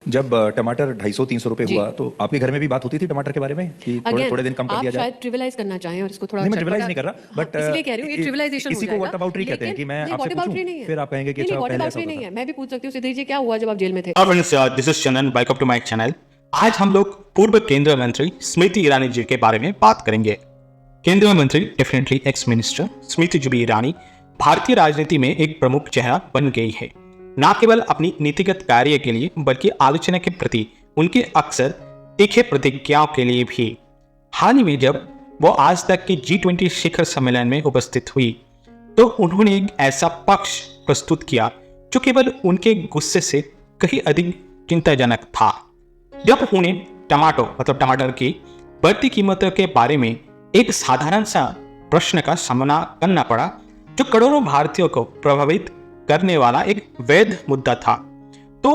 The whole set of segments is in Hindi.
जब टमाटर 250-300 रुपए जी। हुआ तो आपके घर में भी बात होती थी टमाटर के बारे में कि थोड़े अगेन थोड़े दिन कम कर आप दिया जाए? शायद ट्रिविलाइज करना चाहें और इसको थोड़ा नहीं, मैं चटपटा ट्रिविलाइज नहीं कर रहा, हाँ, बट इसलिए कह रही हूँ ये ट्रिविलाइजेशन हो इसी को जाएगा। व्हाट अबाउटरी कहते हैं कि मैं नहीं, आपसे व्हाट अबाउटरी पूछूं, नहीं है। फिर आप कहेंगे कि नहीं, अच्छा व्हाट पहले ऐसा अबाउटरी होता नहीं था। है। मैं भी पूछ सकती हूँ सीधे जी क्या हुआ जब आप जेल में थे? Friends, this is Chandan, welcome to my channel. आज हम लोग पूर्व केंद्रीय मंत्री स्मृति ईरानी जी के बारे में बात करेंगे। केंद्रीय मंत्री डेफिनेटली एक्स मिनिस्टर स्मृति जुबी ईरानी भारतीय राजनीति में एक प्रमुख चेहरा बन गई है। न केवल अपनी नीतिगत कार्य के लिए बल्कि आलोचना के प्रति उनके अक्सर तीखे प्रतिज्ञाओं के लिए भी। हाल ही में जब वो आज तक की G20 शिखर सम्मेलन में उपस्थित हुई तो उन्होंने एक ऐसा पक्ष प्रस्तुत किया जो केवल उनके गुस्से से कहीं अधिक चिंताजनक था। जब उन्हें टमाटर की बढ़ती कीमतों के बारे में एक साधारण सा प्रश्न का सामना करना पड़ा जो करोड़ों भारतीयों को प्रभावित करने वाला एक वैध मुद्दा था, तो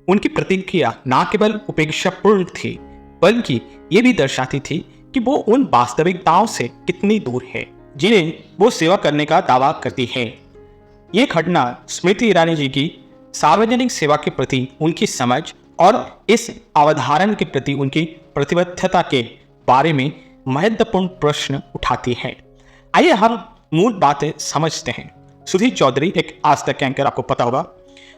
उनकी प्रतिक्रिया न केवल उपेक्षापूर्ण थी बल्कि ये भी दर्शाती थी कि वो उन वास्तविकताओं से कितनी दूर है जिन्हें वो सेवा करने का दावा करती है। ये घटना स्मृति ईरानी जी की सार्वजनिक सेवा के प्रति उनकी समझ और इस अवधारणा के प्रति उनकी प्रतिबद्धता के बारे में महत्वपूर्ण प्रश्न उठाती है। आइए हम मूल बातें समझते हैं। सुधीर चौधरी, एक आज तक एंकर, आपको पता होगा,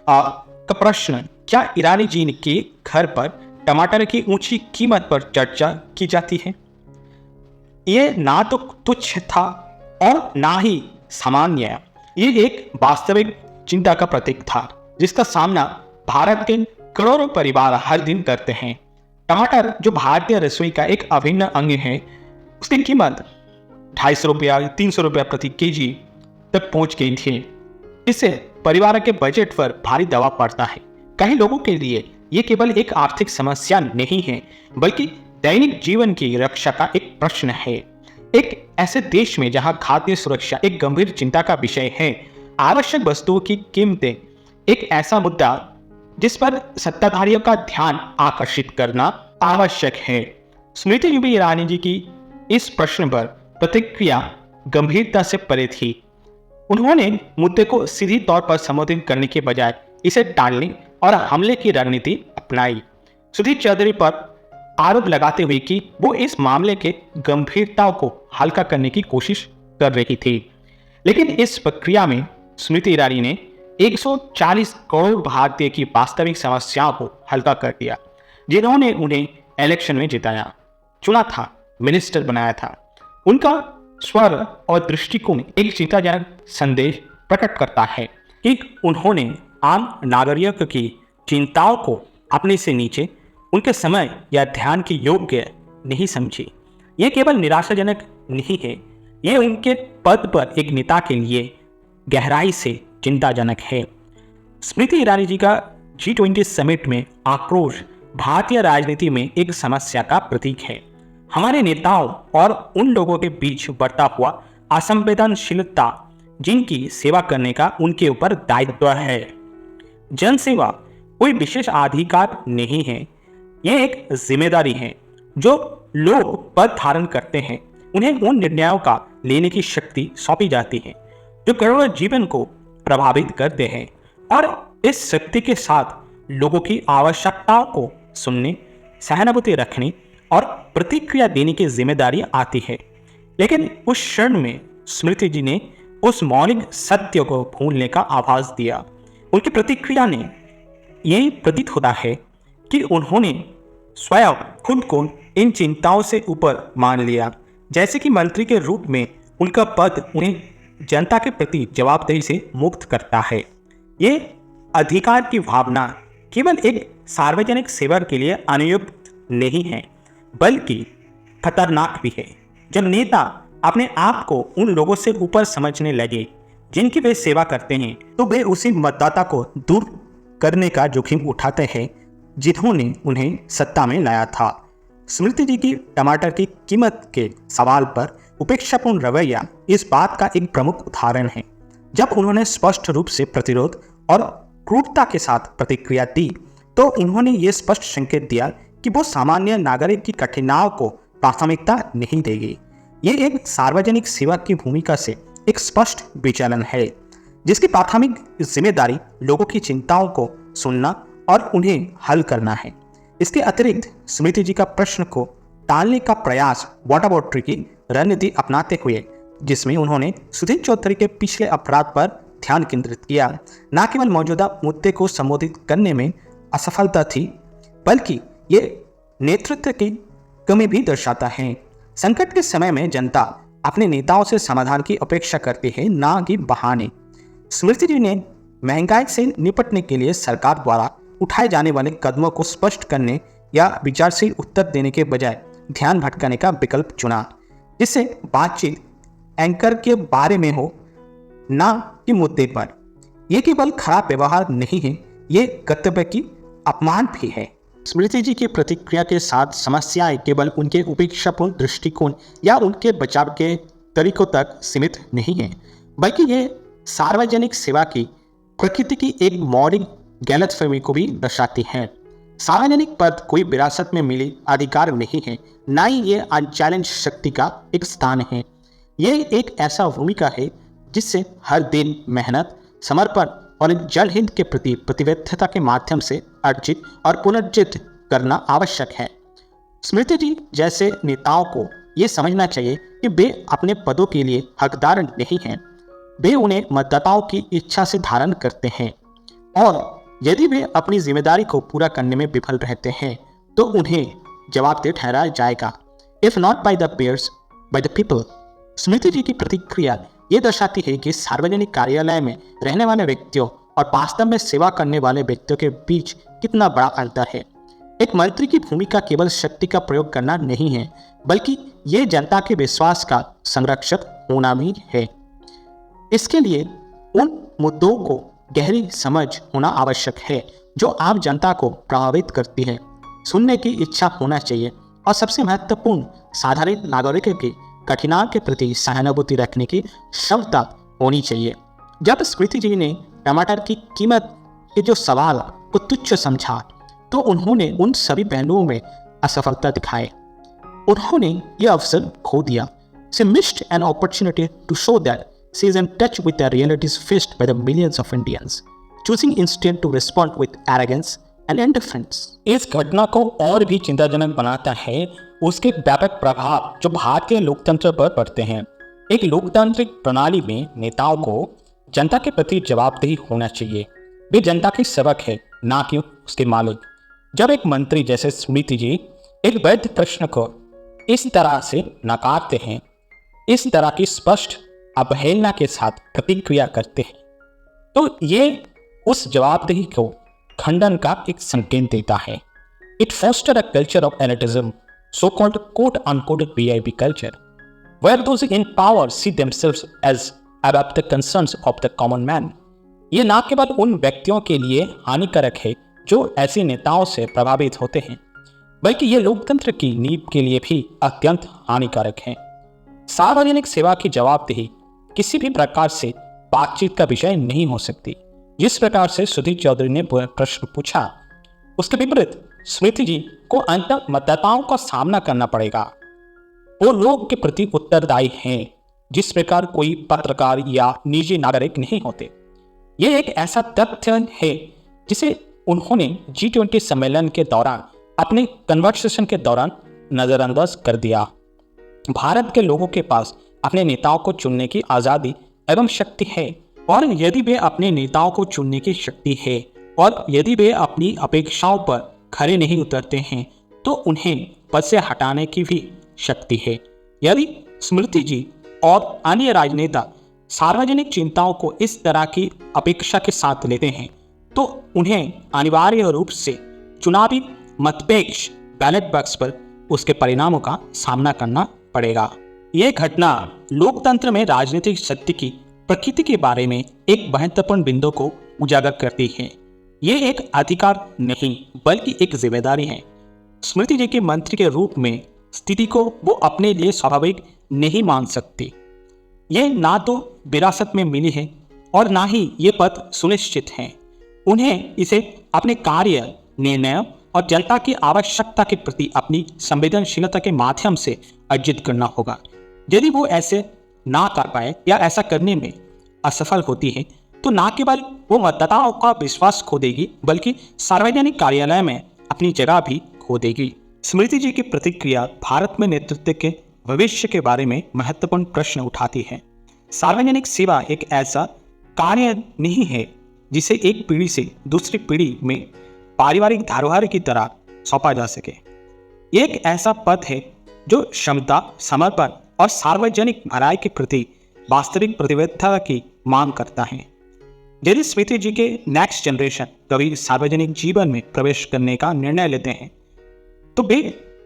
का प्रश्न, क्या ईरानी जी के घर पर टमाटर की ऊंची कीमत पर चर्चा की जाती है? ये ना तो तुच्छ था और ना ही सामान्य, ये एक वास्तविक चिंता का प्रतीक था जिसका सामना भारत के करोड़ों परिवार हर दिन करते हैं। टमाटर जो भारतीय रसोई का एक अभिन्न अंग है, उसकी कीमत 250 रुपया 300 रुपया प्रति केजी तक पहुंच गई थी। इससे परिवार के बजट पर भारी दबाव पड़ता है। कई लोगों के लिए ये केवल एक आर्थिक समस्या नहीं है बल्कि दैनिक जीवन की रक्षा का एक प्रश्न है। एक ऐसे देश में जहां खाद्य सुरक्षा एक गंभीर चिंता का विषय है, आवश्यक वस्तुओं की कीमतें एक ऐसा मुद्दा जिस पर सत्ताधारियों का ध्यान आकर्षित करना आवश्यक है। स्मृति जुबी ईरानी जी की इस प्रश्न पर प्रतिक्रिया गंभीरता से परे थी। उन्होंने मुद्दे को सीधी तौर पर संबोधित करने के बजाय इसे टालने और हमले की रणनीति अपनाई। सुधीर चौधरी पर आरोप लगाते हुए कि वो इस मामले के गंभीरता को हल्का करने की कोशिश कर रही थी, लेकिन इस प्रक्रिया में स्मृति ईरानी ने 140 करोड़ भारतीय की वास्तविक समस्याओं को हल्का कर दिया, जिन्होंने उन्हें इलेक्शन में जिताया, चुना था, मिनिस्टर बनाया था। उनका स्वर और दृष्टिकोण एक चिंताजनक संदेश प्रकट करता है कि उन्होंने आम नागरिकों की चिंताओं को अपने से नीचे, उनके समय या ध्यान के योग्य नहीं समझी। ये केवल निराशाजनक नहीं है, ये उनके पद पर एक नेता के लिए गहराई से चिंताजनक है। स्मृति ईरानी जी का G20 समिट में आक्रोश भारतीय राजनीति में एक समस्या का प्रतीक है। हमारे नेताओं और उन लोगों के बीच बढ़ता हुआ असंवेदनशीलता जिनकी सेवा करने का उनके ऊपर दायित्व है। जनसेवा कोई विशेष अधिकार नहीं है, यह एक जिम्मेदारी है। जो लोग पद धारण करते हैं उन्हें उन निर्णयों का लेने की शक्ति सौंपी जाती है जो करोड़ों जीवन को प्रभावित करते हैं, और इस शक्ति के साथ लोगों की आवश्यकताओं को सुनने, सहानुभूति रखने और प्रतिक्रिया देने की जिम्मेदारी आती है। लेकिन उस क्षण में स्मृति जी ने उस मौलिक सत्य को भूलने का आभास दिया। उनकी प्रतिक्रिया ने यही प्रतीत होता है कि उन्होंने स्वयं खुद को इन चिंताओं से ऊपर मान लिया, जैसे कि मंत्री के रूप में उनका पद उन्हें जनता के प्रति जवाबदेही से मुक्त करता है। ये अधिकार की भावना केवल एक सार्वजनिक सेवा के लिए अनुयुक्त नहीं है बल्कि खतरनाक भी है। जब नेता अपने आप को उन लोगों से ऊपर समझने लगे जिनकी वे सेवा करते हैं, तो वे उसी मतदाता को दूर करने का जोखिम उठाते हैं जिन्होंने उन्हें सत्ता में लाया था। स्मृति जी की टमाटर की कीमत के सवाल पर उपेक्षापूर्ण रवैया इस बात का एक प्रमुख उदाहरण है। जब उन्होंने स्पष्ट रूप से प्रतिरोध और क्रूरता के साथ प्रतिक्रिया दी तो उन्होंने ये स्पष्ट संकेत दिया कि वो सामान्य नागरिक की कठिनाइयों को प्राथमिकता नहीं देगी। ये एक सार्वजनिक सेवा की भूमिका से एक स्पष्ट विचलन है जिसकी प्राथमिक जिम्मेदारी लोगों की चिंताओं को सुनना और उन्हें हल करना है। इसके अतिरिक्त स्मृति जी का प्रश्न को टालने का प्रयास व्हाट अबाउट ट्री की रणनीति अपनाते हुए, जिसमें उन्होंने सुधीर चौधरी के पिछले अपराध पर ध्यान केंद्रित किया, न केवल मौजूदा मुद्दे को संबोधित करने में असफलता थी, बल्कि ये नेतृत्व की कमी भी दर्शाता है। संकट के समय में जनता अपने नेताओं से समाधान की अपेक्षा करती है, ना कि बहाने। स्मृति जी ने महंगाई से निपटने के लिए सरकार द्वारा उठाए जाने वाले कदमों को स्पष्ट करने या विचारशील उत्तर देने के बजाय ध्यान भटकाने का विकल्प चुना, जिससे बातचीत एंकर के बारे में हो, ना कि मुद्दे पर। यह केवल खराब व्यवहार नहीं है, ये कर्तव्य की अपमान भी है। स्मृति जी की प्रतिक्रिया के साथ समस्याएं केवल उनके उपेक्षापूर्ण दृष्टिकोण या उनके बचाव के तरीकों तक सीमित नहीं है, बल्कि ये सार्वजनिक सेवा की प्रकृति की एक मौलिक गलतफहमी को भी दर्शाती है। सार्वजनिक पद कोई विरासत में मिली अधिकार नहीं है, ना ही ये अनचैलेंज शक्ति का एक स्थान है। ये एक ऐसा भूमिका है जिससे हर दिन मेहनत, समर्पण और जन हित के प्रति प्रतिबद्धता के माध्यम से अर्जित और पुनर्जित करना आवश्यक है। स्मृति जी जैसे नेताओं को ये समझना चाहिए कि वे अपने पदों के लिए हकदार नहीं हैं, वे उन्हें मतदाताओं की इच्छा से धारण करते हैं, और यदि वे अपनी जिम्मेदारी को पूरा करने में विफल रहते हैं तो उन्हें जवाबदेह ठहराया जाएगा। If not by the payers, by the people. Smriti ji की प्रतिक्रिया ये दर्शाती है कि सार्वजनिक कार्यालय में रहने वाले व्यक्तियों और वास्तव में सेवा करने वाले व्यक्तियों के बीच कितना बड़ा अंतर है। एक मंत्री की भूमिका केवल शक्ति का प्रयोग करना नहीं है, बल्कि ये जनता के विश्वास का संरक्षक होना भी है। इसके लिए उन मुद्दों को गहरी समझ होना आवश्यक है जो आम जनता को प्रभावित करती है। सुनने की इच्छा होना चाहिए, और सबसे महत्वपूर्ण साधारण नागरिकों की कठिनाई के प्रति सहानुभूति रखने की क्षमता होनी चाहिए। जब स्मृति जी ने टमाटर की कीमत के जो सवाल को तुच्छ समझा तो उन्होंने उन सभी पहलुओं में असफलता दिखाए। उन्होंने ये अवसर खो दिया। She missed an opportunity to show that she is in touch with the realities faced by the millions of Indians, choosing instead to respond with arrogance and indifference. इस घटना को और भी चिंताजनक बनाता है उसके व्यापक प्रभाव जो भारतीय लोकतंत्र पर पड़ते हैं। एक लोकतांत्रिक प्रणाली में नेताओं को जनता के प्रति जवाबदेही होना चाहिए। वे जनता के सेवक है, ना कि उसके मालिक। जब एक मंत्री जैसे स्मृति जी एक वैध प्रश्न को इस तरह से नकारते हैं, इस तरह की स्पष्ट अवहेलना के साथ प्रतिक्रिया करते हैं, तो ये उस जवाबदेही को खंडन का एक संकेत देता है। It fostered a culture of elitism, so-called quote-unquote VIP culture, where those in power see themselves as above the concerns of the common man. ये न केवल उन व्यक्तियों के लिए हानिकारक है जो ऐसे नेताओं से प्रभावित होते हैं, बल्कि ये लोकतंत्र की नींव के लिए भी अत्यंत हानिकारक है। सार्वजनिक सेवा की जवाबदेही किसी भी प्रकार से बातचीत का विषय नहीं हो सकती। जिस प्रकार से सुधीर चौधरी ने प्रश्न पूछा, उसके विपरीत स्मृति जी को अंत मतदाताओं का सामना करना पड़ेगा। वो लोग के प्रति उत्तरदायी हैं जिस प्रकार कोई पत्रकार या निजी नागरिक नहीं होते। ये एक ऐसा तथ्य है जिसे उन्होंने G20 सम्मेलन के दौरान अपने कन्वर्सेशन के दौरान नजरअंदाज कर दिया। भारत के लोगों के पास अपने नेताओं को चुनने की आज़ादी एवं शक्ति है, और यदि वे अपने नेताओं को चुनने की शक्ति है और यदि वे अपनी अपेक्षाओं पर खरे नहीं उतरते हैं तो उन्हें पद से हटाने की भी शक्ति है। यदि स्मृति जी और अन्य राजनेता सार्वजनिक चिंताओं को इस तरह की अपेक्षा के साथ लेते हैं तो उन्हें अनिवार्य रूप से चुनावी मतपेक्ष बैलेट बॉक्स पर उसके परिणामों का सामना करना पड़ेगा। यह घटना लोकतंत्र में राजनीतिक शक्ति की प्रकृति के बारे में एक महत्वपूर्ण बिंदु को उजागर करती है। ये एक अधिकार नहीं बल्कि एक जिम्मेदारी है। स्मृति जी के मंत्री के रूप में स्थिति को वो अपने लिए स्वाभाविक नहीं मान सकती। ये ना तो विरासत में मिली है और ना ही ये पद सुनिश्चित है। उन्हें इसे अपने कार्य, निर्णय और जनता की आवश्यकता के प्रति अपनी संवेदनशीलता के माध्यम से अर्जित करना होगा। यदि वो ऐसे ना कर पाए या ऐसा करने में असफल होती है तो न केवल वो मतदाताओं का विश्वास खो देगी बल्कि सार्वजनिक कार्यालय में अपनी जगह भी खो देगी। स्मृति जी की प्रतिक्रिया भारत में नेतृत्व के भविष्य के बारे में महत्वपूर्ण प्रश्न उठाती है। सार्वजनिक सेवा एक ऐसा कार्य नहीं है जिसे एक पीढ़ी से दूसरी पीढ़ी में पारिवारिक धरोहर की तरह सौंपा जा सके। एक ऐसा पद है जो क्षमता, समर्पण और सार्वजनिक भलाई के प्रति वास्तविक प्रतिबद्धता की मांग करता है। यदि स्मृति जी के नेक्स्ट जनरेशन कभी सार्वजनिक जीवन में प्रवेश करने का निर्णय लेते हैं तो वे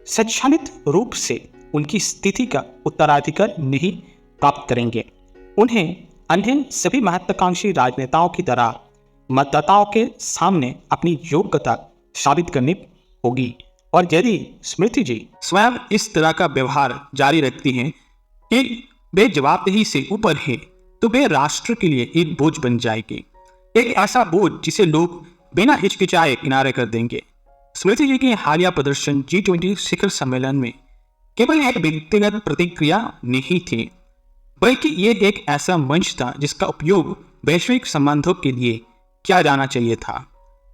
स्वचालित रूप से उनकी स्थिति का उत्तराधिकार नहीं प्राप्त करेंगे। उन्हें अन्य सभी महत्वाकांक्षी राजनेताओं की तरह मतदाताओं के सामने अपनी योग्यता साबित करनी होगी। और यदि स्मृति जी स्वयं इस तरह का व्यवहार जारी रखती हैं कि वे जवाबदेही से ऊपर है तो वे राष्ट्र के लिए एक बोझ बन जाएगी, एक ऐसा बोझ जिसे लोग बिना हिचकिचाए किनारे कर देंगे। स्मृति जी के हालिया प्रदर्शन G20 शिखर सम्मेलन में केवल एक व्यक्तिगत प्रतिक्रिया नहीं थी, बल्कि ये एक ऐसा मंच था जिसका उपयोग वैश्विक संबंधों के लिए किया जाना चाहिए था।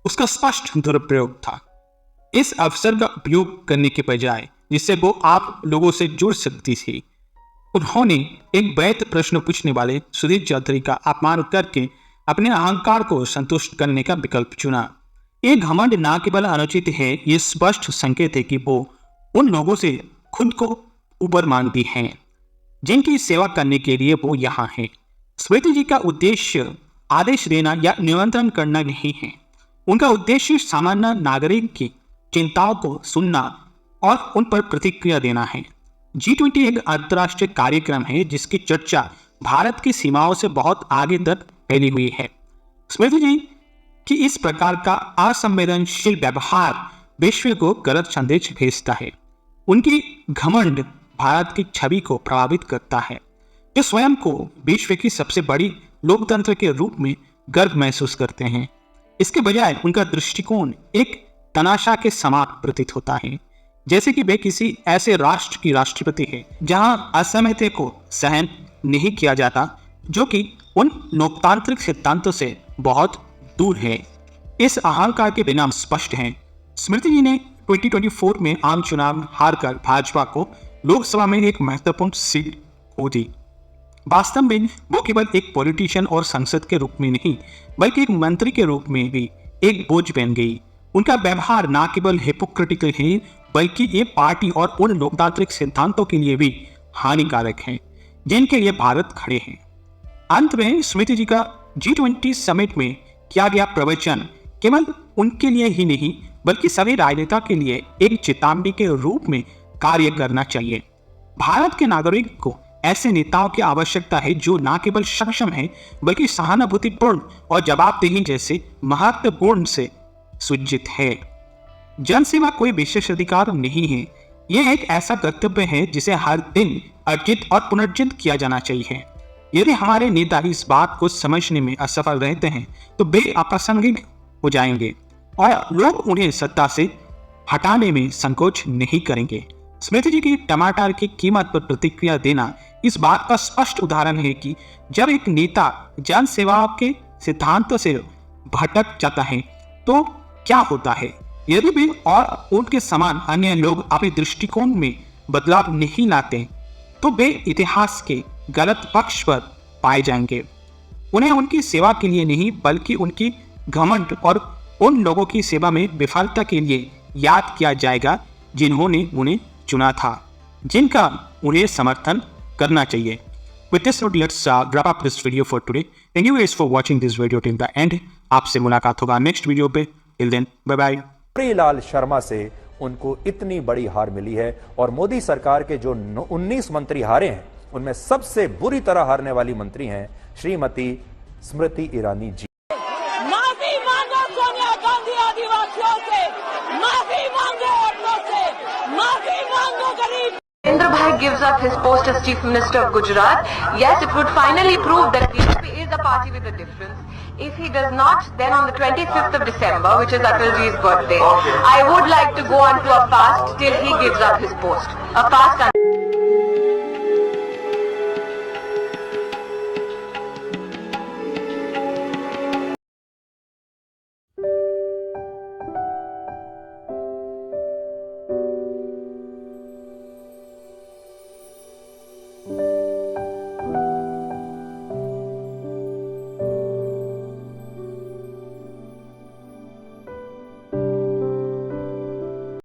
उसका स्पष्ट दुरुपयोग था। इस अवसर का उपयोग करने के बजाय जिससे वो आप लोगों से जुड़ सकती थी, उन्होंने एक वैध प्रश्न पूछने वाले सुधीर चौधरी का अपमान करके अपने अहंकार को संतुष्ट करने का विकल्प चुना। ये घमंड न केवल अनुचित है, ये स्पष्ट संकेत है कि वो उन लोगों से खुद को ऊपर मानती हैं जिनकी सेवा करने के लिए वो यहाँ हैं। स्मृति जी का उद्देश्य आदेश देना या नियंत्रण करना नहीं है। उनका उद्देश्य सामान्य नागरिक की चिंताओं को सुनना और उन पर प्रतिक्रिया देना है। G20 एक अंतर्राष्ट्रीय कार्यक्रम है जिसकी चर्चा भारत की सीमाओं से बहुत आगे तक फैली हुई है। स्मृति जी कि इस प्रकार का असंवेदनशील व्यवहार विश्व को गलत संदेश भेजता है। उनकी घमंड भारत की छवि को प्रभावित करता है, जो स्वयं को विश्व की सबसे बड़ी लोकतंत्र के रूप में गर्व महसूस करते हैं। इसके बजाय उनका दृष्टिकोण एक तमाशा के समान प्रतीत होता है, जैसे कि वे किसी ऐसे राष्ट्र की राष्ट्रपति है जहां असहमति को सहन नहीं किया जाता, जो कि उन लोकतांत्रिक सिद्धांतों से बहुत दूर है। इस अहंकार के बिना स्पष्ट हैं। स्मृति जी ने 2024 में आम चुनाव हारकर भाजपा को लोकसभा में एक महत्वपूर्ण सीट खो दी। वास्तव में वो केवल एक पॉलिटिशियन और सांसद के रूप में नहीं, बल्कि एक मंत्री के रूप में भी एक बोझ बन गई। उनका व्यवहार न केवल हिपोक्रेटिकल है, बल्कि ये पार्टी और उन लोकतांत्रिक सिद्धांतों के लिए भी हानिकारक है जिनके लिए भारत खड़े हैं। अंत में स्मृति जी का G20 समिट में किया गया प्रवचन केवल उनके लिए ही नहीं, बल्कि सभी राजनेता के लिए एक चेतावनी के रूप में कार्य करना चाहिए। भारत के नागरिक को ऐसे नेताओं की आवश्यकता है जो न केवल सक्षम है, बल्कि सहानुभूतिपूर्ण और जवाबदेही जैसे महत्वपूर्ण से सुज्जित है। जनसेवा कोई विशेष अधिकार नहीं है, यह एक ऐसा कर्तव्य है जिसे हर दिन अर्जित और पुनर्जित किया जाना चाहिए। यदि हमारे नेता इस बात को समझने में असफल रहते हैं तो वे अप्रासंगिक हो जाएंगे और लोग उन्हें सत्ता से हटाने में संकोच नहीं करेंगे। स्मृति जी की टमाटर की कीमत पर प्रतिक्रिया देना इस बात का स्पष्ट उदाहरण है कि जब एक नेता जन सेवा के सिद्धांतों से भटक जाता है तो क्या होता है। यदि वे और उनके समान अन्य लोग अपने दृष्टिकोण में बदलाव नहीं लाते तो वे इतिहास के गलत पक्ष पर पाए जाएंगे। उन्हें उनकी सेवा के लिए नहीं, बल्कि उनकी घमंड और उन लोगों की सेवा में विफलता के लिए याद किया जाएगा जिन्होंने उन्हें चुना था, जिनका उन्हें समर्थन करना चाहिए। With this note, let's wrap up this video for today. Thank you guys for watching this video till the end. आपसे मुलाकात होगा नेक्स्ट वीडियो पे। Till then, bye bye. Priyalal Sharma से उनको इतनी बड़ी हार मिली है और मोदी सरकार के जो 19 मंत्री हारे हैं उनमें सबसे बुरी तरह हारने वाली मंत्री हैं श्रीमती स्मृति ईरानी जी। माफी मांगो सोनिया गांधी आदिवासियों से, माफी मांगो औरतों से, माफी मांगो गरीब। Narendra Bhai gives up his post as Chief Minister of Gujarat. Yes, it would finally prove that BJP is a party with a difference. If he does not, then on the 25th of December, which is Atalji's birthday, I would like to go on to a fast till he gives up his post. A fast